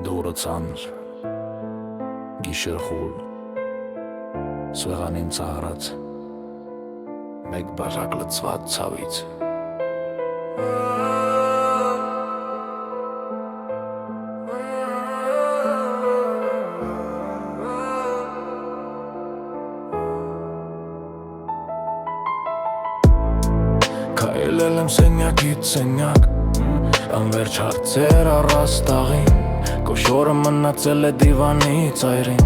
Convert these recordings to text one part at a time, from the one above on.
Դուրը ցանր, գիշեր խուլ, սեղանին ծաղրած, մեկ բաժակ լցված ցավից։ Քայլել եմ սենյակից սենյակ, անվերջ հարցեր առաստաղին, Կոշորը մնացել է դիվանի ծայրին,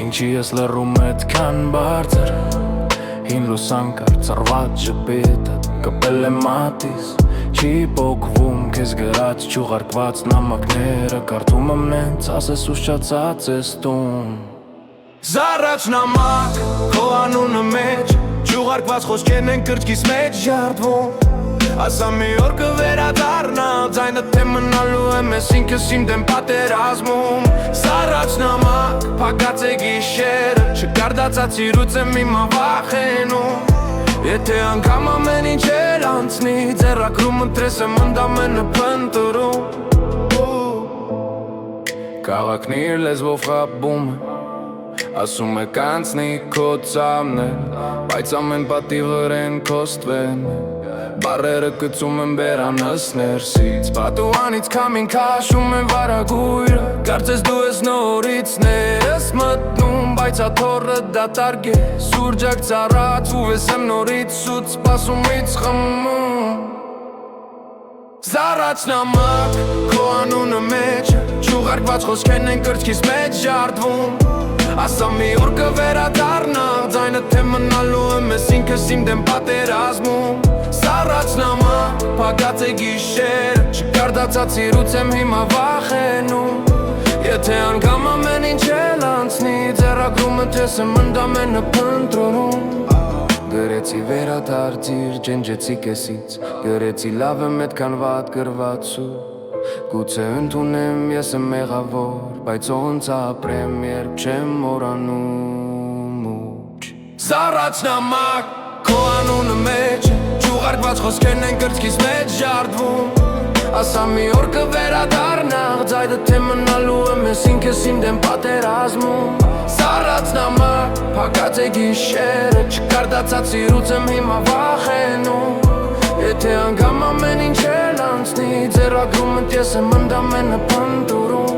Ինչի ես լռում այդքան բարձր, Հին լուսանկար ծռված ժպիտը, կպել է մատիս, Չի պոկվում քեզ գրած չուղարկված նամակները, Կարդում եմ նենց ասես ուշացած ես տուն։ Զառաջ նամակ, քո անունը մեջ, Չուղարկված խոսքերն են կրծքիս մեջ ժարդվում, Ասա մի օր կվերադառնա, ձայնը թե մնալու եմ ես ինքս իմ դեմ պատերազմում։ Զառաջ նամակ, փակած է գիշերը, չկարդացած իրուց եմ հիմա վախենում, Եթե անգամ ամեն ինչ էլ անցնի, ձեռագրում ընտրես եմ ընդամենը փնտրում։ Քաղաքն իր լեզվով խաբում է, ասում է կանցնի քո ծամն է, Բայց ամեն պատիվը են կոստվեն, Բարերը կծում են բերանս ներսից, Պատուհանից քամին քաշում են վարագույրը, Կարծես դու ես նորից ներս մտնում, Բայց աթոռը դատարկ է, Սուրջակ ծառած ու ես եմ նորից սուտ սպասումից խմում։ Զառաջ նամակ, քո անունը մեջ, Չուղարկված խոսքերն են կրծքիս մեջ ժարդվում, Ասա մի օր կվերադառնա, ձայնը թե մնալու եմ ես ինքս իմ դեմ պատերազմում։ Զառաջ նամակ, փակած է գիշերը, չկարդացած իրուց եմ հիմա վախենում, Եթե անգամ ամեն ինչ էլ անցնի, ձեռագրում ընտրես եմ ընդամենը փնտրում։ Գրեցի վերադարձիր, ջնջեցի կեսից, Գրեցի լավ եմ այդքան վատ գրվածու, Գուցե ընդունեմ ես եմ մեղավոր, Բայց ոնց ապրեմ երբ չեմ մոռանում ուջ։ Զառաջ նամակ, քո անունը մեջ, Չուղարկված խոսքերն են կրծքիս մեջ ժարդվում, Ասա մի օր կվերադառնա, ձայնը թե մնալու եմ ես ինքս իմ դեմ պատերազմում։ Զառաջ նամակ, փակած է գիշերը, չկարդացած իրուց եմ հիմա վախենում, Եթե անգամ ամեն ինչ էլ անցնի, ձեռագրում ընտրես եմ ընդամենը փնտրում։